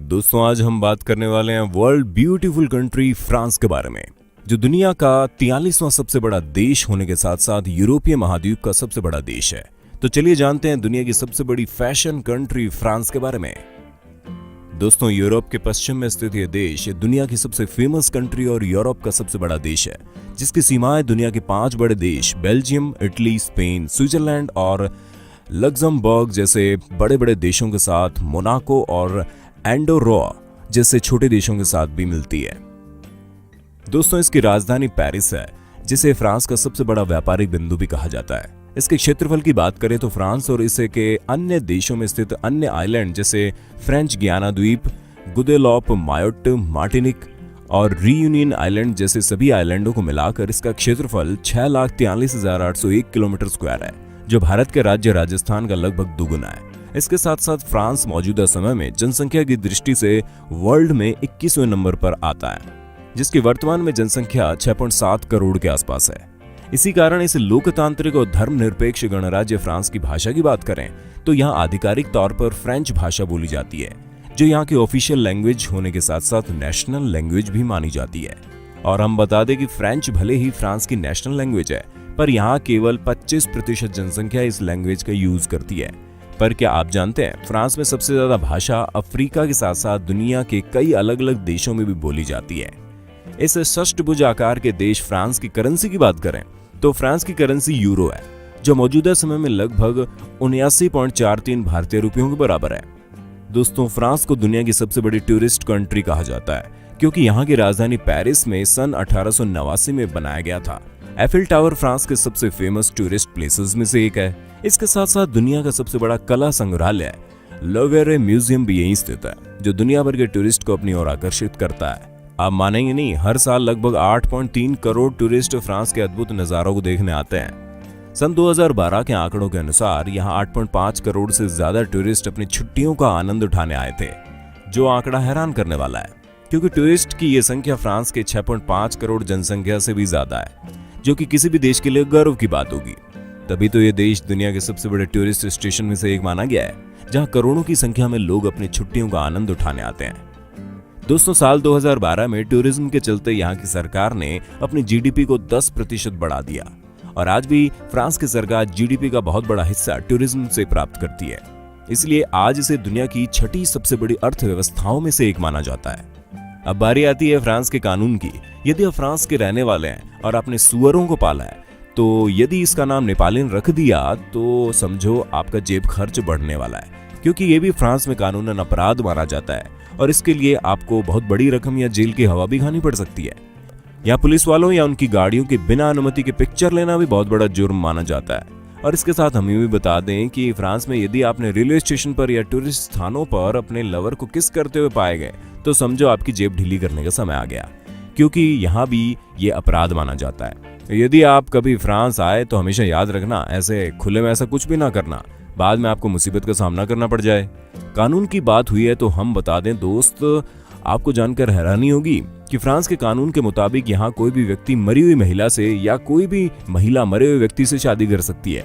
दोस्तों आज हम बात करने वाले हैं वर्ल्ड ब्यूटीफुल कंट्री फ्रांस के बारे में, जो दुनिया का 43वां सबसे बड़ा देश होने के साथ साथ यूरोपीय महाद्वीप का सबसे बड़ा देश है। तो चलिए जानते हैं दुनिया की सबसे बड़ी फैशन कंट्री फ्रांस के बारे में। दोस्तों यूरोप के पश्चिम में स्थित यह देश दुनिया की सबसे फेमस कंट्री और यूरोप का सबसे बड़ा देश है, जिसकी सीमाएं दुनिया के 5 बड़े देश बेल्जियम, इटली, स्पेन, स्विट्जरलैंड और लग्जमबर्ग जैसे बड़े बड़े देशों के साथ मोनाको और एंडोरा जैसे छोटे देशों के साथ भी मिलती है। दोस्तों इसकी राजधानी पेरिस है, जिसे फ्रांस का सबसे बड़ा व्यापारिक बिंदु भी कहा जाता है। इसके क्षेत्रफल की बात करें तो फ्रांस और इसे के अन्य देशों में स्थित अन्य आइलैंड जैसे फ्रेंच गियाना द्वीप, गुदेलॉप, मायोट, मार्टिनिक और रियूनियन आइलैंड जैसे सभी आइलैंडों को मिलाकर इसका क्षेत्रफल 6,43,801 किलोमीटर स्क्वायर है, जो भारत के राज्य राजस्थान का लगभग दुगुना है। इसके साथ साथ फ्रांस मौजूदा समय में जनसंख्या की दृष्टि से वर्ल्ड में 21वें नंबर पर आता है, जिसकी वर्तमान में जनसंख्या 6.7 करोड़ के आसपास है। इसी कारण इस लोकतांत्रिक और धर्मनिरपेक्ष गणराज्य फ्रांस की भाषा की बात करें तो यहाँ आधिकारिक तौर पर फ्रेंच भाषा बोली जाती है, जो यहाँ की ऑफिशियल लैंग्वेज होने के साथ साथ नेशनल लैंग्वेज भी मानी जाती है। और हम बता दें कि फ्रेंच भले ही फ्रांस की नेशनल लैंग्वेज है, पर यहाँ केवल 25% जनसंख्या इस लैंग्वेज का यूज करती है। पर क्या आप जानते हैं फ्रांस में सबसे ज्यादा भाषा अफ्रीका के साथ साथ दुनिया के कई अलग अलग देशों में भी बोली जाती है। इस षष्ठभुज आकार के देश फ्रांस की करेंसी की बात करें तो फ्रांस की करेंसी यूरो है, जो मौजूदा समय में लगभग 79.43 भारतीय रुपयों के बराबर है। दोस्तों फ्रांस को दुनिया की सबसे बड़ी टूरिस्ट कंट्री कहा जाता है, क्योंकि यहाँ की राजधानी पेरिस में सन 1889 में बनाया गया था। एफिल टावर फ्रांस के सबसे फेमस टूरिस्ट प्लेसेस में से एक है। इसके साथ साथ दुनिया का सबसे बड़ा कला संग्रहालय लोवेरे म्यूजियम भी यहीं स्थित है, जो दुनिया भर के टूरिस्ट को अपनी ओर आकर्षित करता है। आप मानेंगे नहीं, हर साल लगभग 8.3 करोड़ टूरिस्ट फ्रांस के अद्भुत नजारों को देखने आते हैं। सन 2012 के आंकड़ों के अनुसार यहाँ 8.5 करोड़ से ज्यादा टूरिस्ट अपनी छुट्टियों का आनंद उठाने आए थे, जो आंकड़ा हैरान करने वाला है, क्योंकि टूरिस्ट की ये संख्या फ्रांस के 6.5 करोड़ जनसंख्या से भी ज्यादा है, जो कि किसी भी देश के लिए गर्व की बात होगी। तभी तो ये देश दुनिया के सबसे बड़े टूरिस्ट स्टेशन में से एक माना गया है, जहां करोड़ों की संख्या में लोग अपनी छुट्टियों का आनंद उठाने आते हैं। दोस्तों साल 2012 में टूरिज्म के चलते यहाँ की सरकार ने अपनी जीडीपी को 10% बढ़ा दिया, और आज भी फ्रांस की सरकार जीडीपी का बहुत बड़ा हिस्सा टूरिज्म से प्राप्त करती है। इसलिए आज इसे दुनिया की 6ठी सबसे बड़ी अर्थव्यवस्थाओं में से एक माना जाता है। अब बारी आती है फ्रांस के कानून की। यदि आप फ्रांस के रहने वाले हैं और आपने सुअरों को पाला है, तो यदि इसका नाम नेपालिन रख दिया तो समझो आपका जेब खर्च बढ़ने वाला है, क्योंकि ये भी फ्रांस में कानूनन अपराध माना जाता है, और इसके लिए आपको बहुत बड़ी रकम या जेल की हवा भी खानी पड़ सकती है। यहाँ पुलिस वालों या उनकी गाड़ियों के बिना अनुमति के पिक्चर लेना भी बहुत बड़ा जुर्म माना जाता है। और इसके साथ हम ये भी बता दें कि फ्रांस में यदि आपने रेलवे स्टेशन पर या टूरिस्ट स्थानों पर अपने लवर को किस करते हुए पाए गए, तो समझो आपकी जेब ढीली करने का समय आ गया, क्योंकि यहाँ भी ये अपराध माना जाता है। यदि आप कभी फ्रांस आए तो हमेशा याद रखना, ऐसे खुले में ऐसा कुछ भी ना करना, बाद में आपको मुसीबत का सामना करना पड़ जाए। कानून की बात हुई है तो हम बता दें दोस्त, आपको जानकर हैरानी होगी कि फ्रांस के कानून के मुताबिक यहाँ कोई भी व्यक्ति मरी हुई महिला से या कोई भी महिला मरे हुए व्यक्ति से शादी कर सकती है।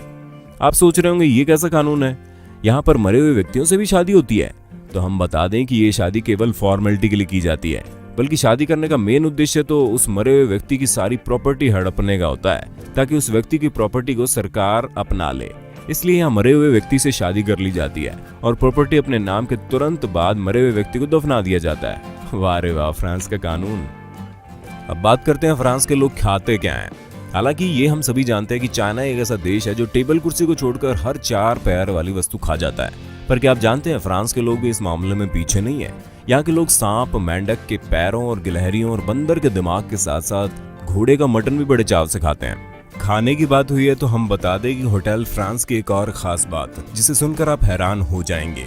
आप सोच रहे होंगे ये कैसा कानून है, यहाँ पर मरे हुए व्यक्तियों से भी शादी होती है? तो हम बता दें कि ये शादी केवल फॉर्मेलिटी के लिए की जाती है, बल्कि शादी करने का मेन उद्देश्य तो उस मरे हुए व्यक्ति की सारी प्रॉपर्टी हड़पने का होता है, ताकि उस व्यक्ति की प्रॉपर्टी को सरकार अपना ले। इसलिए यहाँ मरे हुए व्यक्ति से शादी कर ली जाती है और प्रॉपर्टी अपने नाम के तुरंत बाद मरे हुए व्यक्ति को दफना दिया जाता है। वाह रे वाह, फ्रांस का कानून। अब बात करते हैं फ्रांस के लोग खाते क्या हैं। हालांकि ये हम सभी जानते हैं कि चाइना एक ऐसा देश है जो टेबल कुर्सी को छोड़कर हर 4 पैर वाली वस्तु खा जाता है, पर क्या आप जानते हैं फ्रांस के लोग भी इस मामले में पीछे नहीं है। यहाँ के लोग सांप, मेंढक के पैरों और गिलहरियों और बंदर के दिमाग के साथ साथ घोड़े का मटन भी बड़े चाव से खाते हैं। खाने की बात हुई है तो हम बता दें कि होटल फ्रांस की एक और खास बात, जिसे सुनकर आप हैरान हो जाएंगे।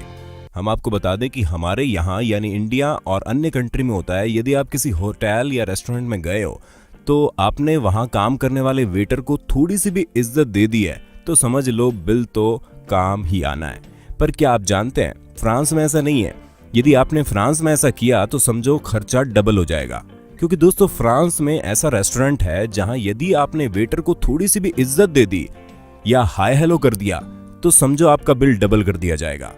हम आपको बता दें कि हमारे यहाँ यानी इंडिया और अन्य कंट्री में होता है, यदि आप किसी होटल या रेस्टोरेंट में गए हो तो आपने वहां काम करने वाले वेटर को थोड़ी सी भी इज्जत दे दी है तो समझ लो बिल तो काम ही आना है। पर क्या आप जानते हैं फ्रांस में ऐसा नहीं है। यदि आपने फ्रांस में ऐसा किया तो समझो खर्चा डबल हो जाएगा, क्योंकि दोस्तों फ्रांस में ऐसा रेस्टोरेंट है जहां यदि आपने वेटर को थोड़ी सी भी इज्जत दे दी या हाय हेलो कर दिया तो समझो आपका बिल डबल कर दिया जाएगा।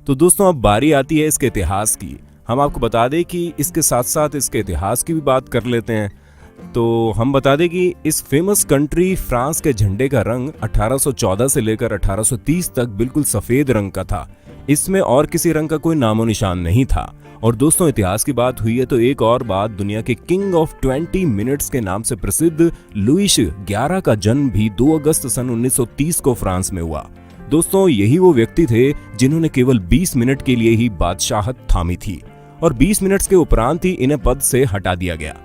तो दोस्तों अब बारी आती है इसके इतिहास की। हम आपको बता दें कि इसके साथ साथ इसके इतिहास की भी बात कर लेते हैं। तो हम बता दें कि इस फेमस कंट्री फ्रांस के झंडे का रंग 1814 से लेकर 1830 तक बिल्कुल सफेद रंग का था। इसमें और किसी रंग का कोई नामो निशान नहीं था। और दोस्तों, इतिहास की बात हुई है तो एक और बात, दुनिया के किंग ऑफ 20 मिनट्स के नाम से प्रसिद्ध लुईस 11 का जन्म भी 2 अगस्त सन 1930 को फ्रांस में हुआ। दोस्तों, यही वो व्यक्ति थे जिन्होंने केवल 20 मिनट के लिए ही बादशाहत थामी थी और 20 मिनट के उपरांत ही इन्हें पद से हटा दिया गया।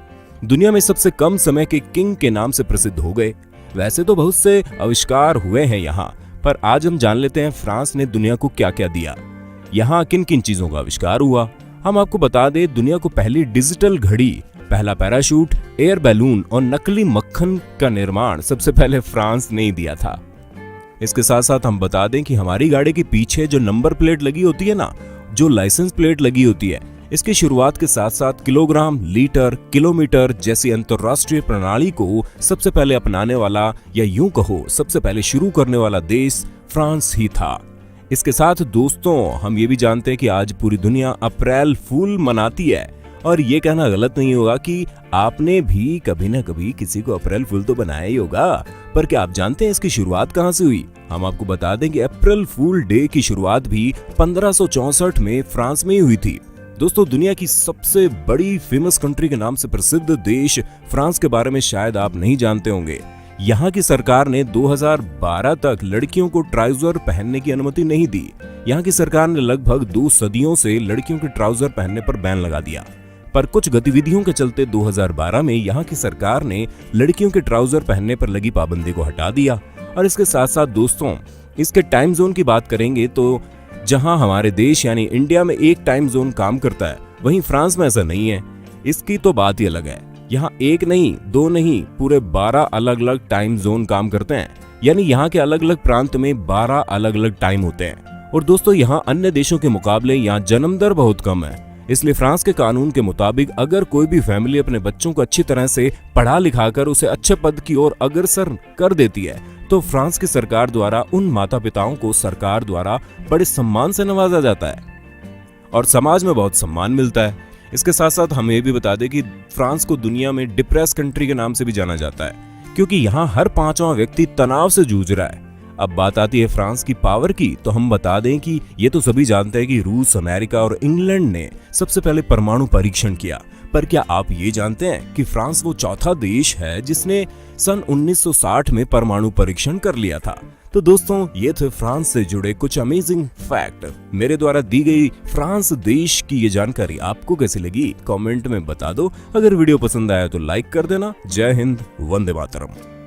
दुनिया में सबसे कम समय के किंग के नाम से प्रसिद्ध हो गए। वैसे तो बहुत से आविष्कार हुए हैं यहाँ, पर आज हम जान लेते हैं फ्रांस ने दुनिया को क्या क्या दिया, यहाँ किन किन चीजों का आविष्कार हुआ। हम आपको बता दें, दुनिया को पहली डिजिटल घड़ी, पहला पैराशूट, एयर बैलून और नकली मक्खन का निर्माण सबसे पहले फ्रांस ने ही दिया था। इसके साथ साथ हम बता दें कि हमारी गाड़ी के पीछे जो नंबर प्लेट लगी होती है ना, जो लाइसेंस प्लेट लगी होती है, इसकी शुरुआत के साथ साथ किलोग्राम, लीटर, किलोमीटर जैसी अंतरराष्ट्रीय प्रणाली को सबसे पहले अपनाने वाला, या यूं कहो सबसे पहले शुरू करने वाला देश फ्रांस ही था। इसके साथ दोस्तों, हम ये भी जानते हैं कि आज पूरी दुनिया अप्रैल फूल मनाती है। और ये कहना गलत नहीं होगा कि आपने भी कभी ना कभी किसी को अप्रैल फूल तो बनाया ही होगा, पर क्या आप जानते हैं इसकी शुरुआत कहां से हुई? हम आपको बता दें कि अप्रैल फूल डे की शुरुआत भी 1564 में फ्रांस में ही हुई थी। दोस्तों, दुनिया की सबसे बड़ी फेमस कंट्री के नाम से प्रसिद्ध देश फ्रांस के बारे में शायद आप नहीं जानते होंगे। यहाँ की सरकार ने 2012 तक लड़कियों को ट्राउजर पहनने की अनुमति नहीं दी। यहाँ की सरकार ने लगभग 2 सदियों से लड़कियों के ट्राउजर पहनने पर बैन लगा दिया, पर कुछ गतिविधियों के चलते 2012 में यहाँ की सरकार ने लड़कियों के ट्राउजर पहनने पर लगी पाबंदी को हटा दिया। और इसके साथ साथ दोस्तों, इसके टाइम जोन की बात करेंगे तो जहां हमारे देश यानी इंडिया में एक टाइम जोन काम करता है, वहीं फ्रांस में ऐसा नहीं है। इसकी तो बात ही अलग है। यहाँ एक नहीं, 2 नहीं, पूरे 12 अलग अलग टाइम जोन काम करते हैं। यानी यहाँ के अलग अलग प्रांत में 12 अलग अलग टाइम होते हैं। और दोस्तों, यहाँ अन्य देशों के मुकाबले यहाँ जन्म दर बहुत कम है। इसलिए फ्रांस के कानून के मुताबिक अगर कोई भी फैमिली अपने बच्चों को अच्छी तरह से पढ़ा लिखाकर उसे अच्छे पद की ओर अग्रसर कर देती है, तो फ्रांस की सरकार द्वारा उन माता पिताओं को सरकार द्वारा बड़े सम्मान से नवाजा जाता है और समाज में बहुत सम्मान मिलता है। इसके साथ साथ हम ये भी बता दें कि फ्रांस को दुनिया में डिप्रेस कंट्री के नाम से भी जाना जाता है, क्योंकि यहाँ हर 5वां व्यक्ति तनाव से जूझ रहा है। अब बात आती है फ्रांस की पावर की, तो हम बता दें कि ये तो सभी जानते हैं कि रूस, अमेरिका और इंग्लैंड ने सबसे पहले परमाणु परीक्षण किया। पर क्या आप ये जानते हैं कि फ्रांस वो चौथा देश है जिसने सन 1960 में परमाणु परीक्षण कर लिया था। तो दोस्तों, ये थे फ्रांस से जुड़े कुछ अमेजिंग फैक्ट। मेरे द्वारा दी गई फ्रांस देश की ये जानकारी आपको कैसी लगी, कमेंट में बता दो। अगर वीडियो पसंद आया तो लाइक कर देना। जय हिंद, वंदे मातरम।